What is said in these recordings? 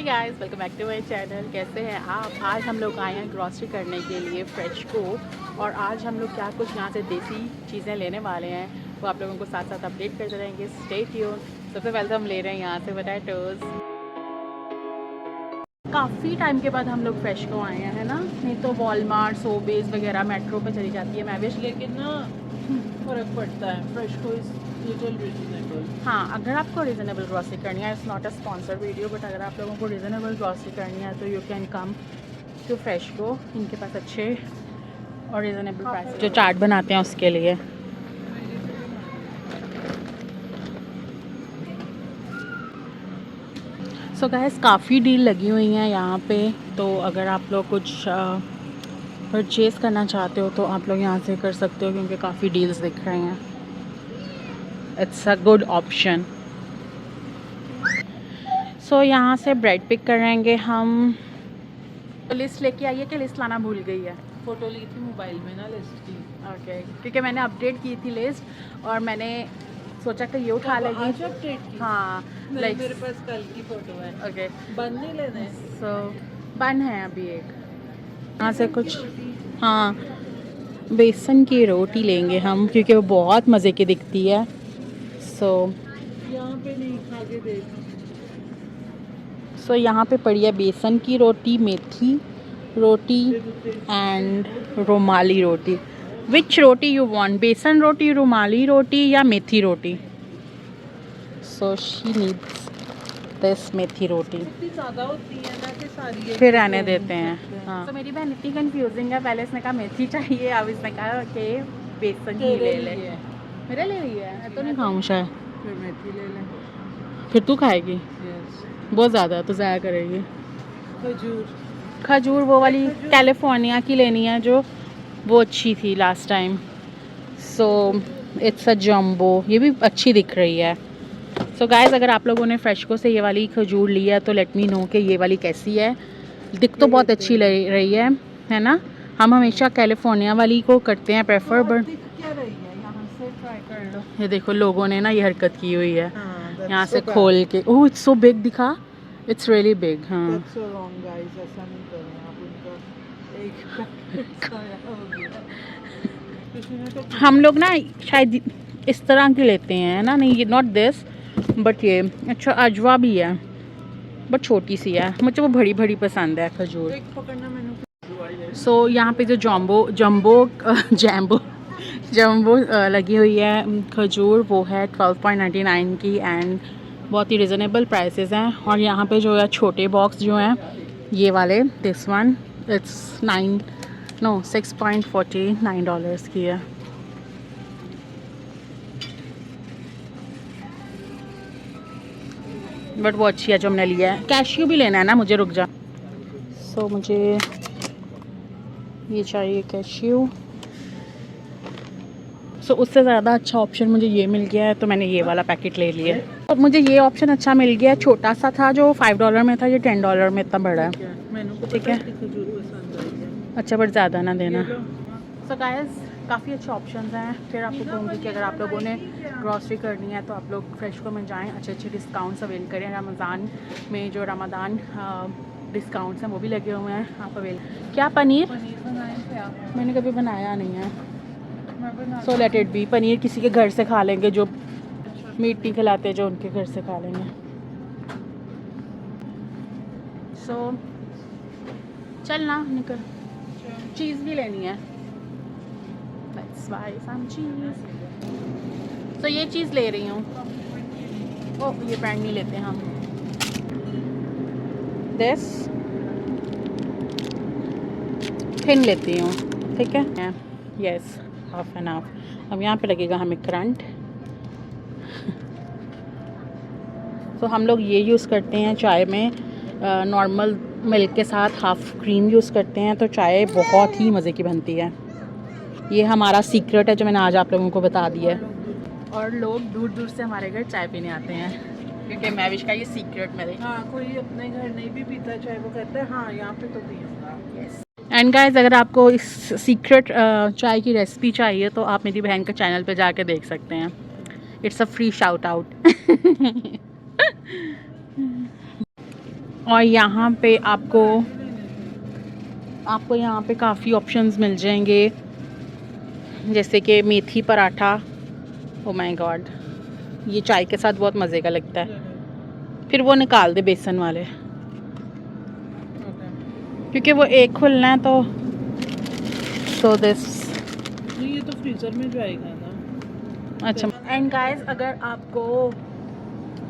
Guys, welcome back to my channel. कैसे हैं आप? आज हम लोग आए हैं ग्रॉसरी करने के लिए फ्रेशको, और आज हम लोग क्या कुछ यहाँ से देसी चीज़ें लेने वाले हैं वो आप लोगों को साथ साथ अपडेट करते रहेंगे। Stay tune. सबसे पहले तो हम ले रहे हैं यहाँ से पोटैटोज़। काफ़ी टाइम के बाद हम लोग फ्रेशको आए हैं, है ना? नहीं तो वॉलमार्ट, सोबेज वगैरह मेट्रो पे चली जाती है मैं भी, लेकिन ना फ़र्क पड़ता है। फ्रेशको इज़ लिटिल रीजनेबल। हाँ, अगर आपको रीज़नेबल ग्रॉसरी करनी है, it's not a sponsor video, but अगर आप लोगों को रीज़नेबल ग्रॉसरी करनी है तो यू कैन कम टू फ्रेशको। इनके पास अच्छे और रीज़नेबल प्राइस जो चाट बनाते हैं उसके लिए। सो गाइस, काफ़ी डील लगी हुई हैं यहाँ पे, तो अगर आप लोग कुछ परचेज़ करना चाहते हो तो आप लोग यहाँ से कर सकते हो, क्योंकि काफ़ी डील्स दिख रहे हैं। It's a good option. So यहाँ से ब्रेड पिक करेंगे हम। तो लिस्ट लेके आइए कि लिस्ट लाना भूल गई है? फ़ोटो ली थी मोबाइल में ना लिस्ट की। ओके, क्योंकि मैंने अपडेट की थी लिस्ट और मैंने सोचा कि ये उठा लेगी। आज अपडेट की? हाँ, लाइक मेरे पास कल की फ़ोटो है। ओके, बन नहीं लेने। सो बन है अभी एक। यहाँ से कुछ, हाँ, बेसन की रोटी लेंगे हम, क्योंकि वो बहुत मज़े की दिखती है। सो यहाँ पे नहीं, खा के देख। सो यहाँ पे पड़ी है बेसन की रोटी, मेथी रोटी एंड रुमाली रोटी। Which roti you want? Besan roti, rumali roti या methi roti? So she needs this methi roti. इतनी ज़्यादा होती है ना कि सारी फिर रहने देते हैं। हाँ, तो मेरी बहन इतनी कंफ्यूजिंग है। पहले इसने कहा मेथी चाहिए, अब इसने कहा कि बेसन की ले ले। मेरे ले रही है, मैं तो नहीं खाऊँ शायद। फिर मेथी ले लें। फिर तू खाएगी? यस। बहुत ज़्यादा तो ज़ाया करेगी। खजूर वो वाली कैलिफोर्निया की लेनी है जो वो अच्छी थी last time. So it's a jumbo, ये भी अच्छी दिख रही है। सो गाइस, अगर आप लोगों ने फ्रेशको से ये वाली खजूर ली है तो लेट मी नो कि ये वाली कैसी है। दिख तो बहुत अच्छी लग रही है ना? हम हमेशा कैलिफोर्निया वाली को करते हैं प्रेफर, बट क्या रही है यहाँ से ट्राई कर लो। ये देखो लोगों ने ना ये हरकत की हुई है। हाँ, यहाँ से खोल के। ओह, इट्स सो बिग, दिखा, इट्स रियली बिग। हाँ, That's so wrong, guys. ऐसा नहीं करें आप। उनका एक पैकेट हो गया। किसी ने तो हम लोग ना शायद इस तरह की लेते हैं ना। नहीं, ये नॉट दिस, बट ये अच्छा अजवा भी है, बट छोटी सी है। मुझे वो बड़ी बड़ी पसंद है खजूर। एक पकड़ना मैंने। सो यहाँ पे जो जम्बो लगी हुई है खजूर, वो है 12.99 की, एंड बहुत ही रिजनेबल प्राइसेस हैं। और यहाँ पे जो है छोटे बॉक्स जो हैं ये वाले, दिस वन इट्स 6.49 डॉलर्स की है। बट वो अच्छी है जो हमने लिया है। कैश्यू भी लेना है ना मुझे, रुक जा। सो मुझे ये चाहिए कैश्यू। सो उससे ज़्यादा अच्छा ऑप्शन मुझे ये मिल गया है, तो मैंने ये वाला पैकेट ले लिया। और मुझे ये ऑप्शन अच्छा मिल गया है। छोटा सा था जो $5 में था, ये $10 में इतना बड़ा है। ठीक है, अच्छा, बट ज़्यादा ना देना। सो गाइस, काफ़ी अच्छे ऑप्शंस हैं। फिर आपको कहूँगी कि अगर आप लोगों ने ग्रॉसरी करनी है तो आप लोग फ्रेशको में जाएं, अच्छे अच्छे डिस्काउंट्स अवेल करें। रमज़ान में जो रमज़ान डिस्काउंट्स हैं वो भी लगे हुए हैं, आप अवेल। क्या पनीर मैंने कभी बनाया नहीं है, so let it be. Paneer किसी के घर से खा लेंगे जो मीट नहीं खिलाते, जो उनके घर से खा लेंगे। सो चलना, निकल। चीज़ भी लेनी है, लेट्स बाय सम चीज़। तो ये चीज़ ले रही हूँ। ओह, ये ब्रांड नहीं लेते हम। दिस थिन लेती हूँ, ठीक है? Yes, half and half. अब यहाँ पे लगेगा हमें करंट। तो हम लोग ये यूज़ करते हैं चाय में, नॉर्मल मिल्क के साथ हाफ क्रीम यूज़ करते हैं, तो चाय बहुत ही मज़े की बनती है। ये हमारा सीक्रेट है जो मैंने आज आप लोगों को बता दिया है। और लोग दूर दूर से हमारे घर चाय पीने आते हैं, क्योंकि मैविश का ये सीक्रेट मेरे। हाँ, कोई अपने घर नहीं भी पीता चाहे, वो कहता है हाँ यहाँ पे तो पीऊँगा। यस। एंड गाइस, अगर आपको इस सीक्रेट चाय की रेसिपी चाहिए तो आप मेरी बहन के चैनल पे जाके देख सकते हैं। It's a free shout out. और यहाँ पे आपको यहाँ पे काफ़ी ऑप्शंस मिल जाएंगे, जैसे कि मेथी पराठा। ओ माय गॉड, ये चाय के साथ बहुत मज़े का लगता है। फिर वो निकाल दे बेसन वाले, क्योंकि वो एक खुलना है तो दिस। ये तो फ्रीजर में जाएगा ना। अच्छा। एंड गाइस, अगर आपको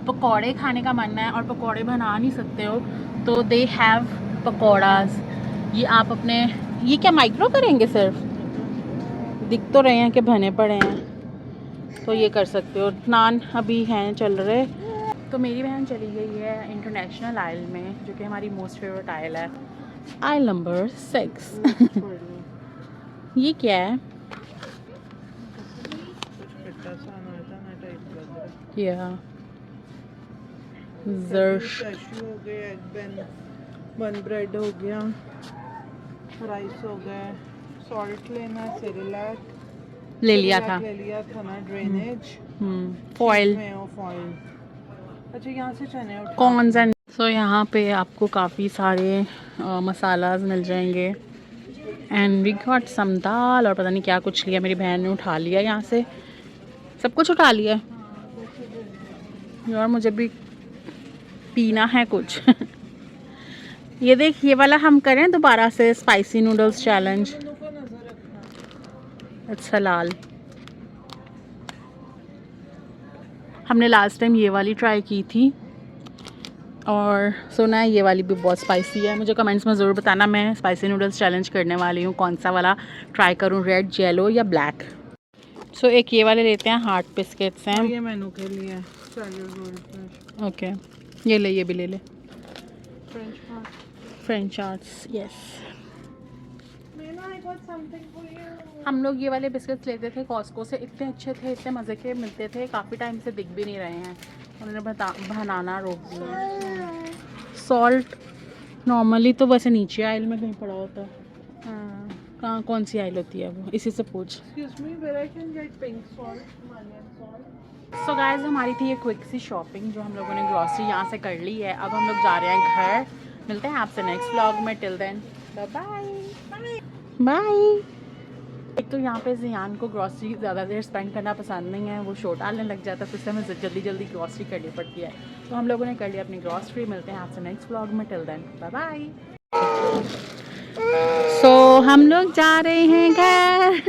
पकौड़े खाने का मन है और पकौड़े बना नहीं सकते हो तो दे हैव पकौड़ाज। ये आप अपने, ये क्या माइक्रो करेंगे? सिर्फ दिख तो रहे हैं कि बने पड़े हैं, तो ये कर सकते हो। नान अभी हैं चल रहे। तो मेरी बहन चली गई है इंटरनेशनल आइल में, जो कि हमारी मोस्ट फेवरेट आइल है, आइल नंबर 6। ये क्या है? या ज़र्श हो गए, एग बन ब्रेड हो गया, राइस हो गए, सॉल्ट लेना, सेरेलैक ले लिया था ना, ड्रेनेज, फॉइल, फॉइल। अच्छा, यहाँ से चने उठा। Corns and. सो यहाँ पे आपको काफ़ी सारे मसालाज मिल जाएंगे। एंड वी गॉट सम दाल और पता नहीं क्या कुछ लिया, मेरी बहन ने उठा लिया यहाँ से, सब कुछ उठा लिया यार। मुझे भी पीना है कुछ। ये देख, ये वाला हम करें दोबारा से, स्पाइसी नूडल्स चैलेंज। अच्छा लाल, हमने लास्ट टाइम ये वाली ट्राई की थी और सुना है ये वाली भी बहुत स्पाइसी है। मुझे कमेंट्स में ज़रूर बताना, मैं स्पाइसी नूडल्स चैलेंज करने वाली हूँ, कौन सा वाला ट्राई करूँ, रेड, येलो या ब्लैक। सो एक ये वाले लेते हैं, हार्ट बिस्किट्स हैं। ये मेनू के लिए ओके, ये ले, ये भी ले ले। French French arts, yes. हम लोग ये वाले बिस्किट्स लेते थे कॉस्को से, इतने अच्छे थे, इतने मज़े के मिलते थे, काफ़ी टाइम से दिख भी नहीं रहे हैं, उन्होंने बनाना रोक दिया। सॉल्ट नॉर्मली तो वैसे नीचे आइल में कहीं पड़ा होता है। कहाँ, कौन सी आइल होती है वो, इसी से पूछ। सो गाइस, हमारी थी ये क्विक सी शॉपिंग, जो हम लोगों ने ग्रॉसरी यहाँ से कर ली है। अब हम लोग जा रहे हैं घर। मिलते हैं आपसे नेक्स्ट व्लॉग में। Till then bye bye. एक तो यहाँ पे जियान को ग्रॉसरी ज़्यादा देर स्पेंड करना पसंद नहीं है, वो शो डालने लग जाता है, तो इससे हमें जल्दी जल्दी ग्रॉसरी करनी पड़ती है। तो हम लोगों ने कर लिया अपनी ग्रॉसरी। मिलते हैं आपसे नेक्स्ट व्लॉग में। Till then bye bye. So हम लोग जा रहे हैं घर।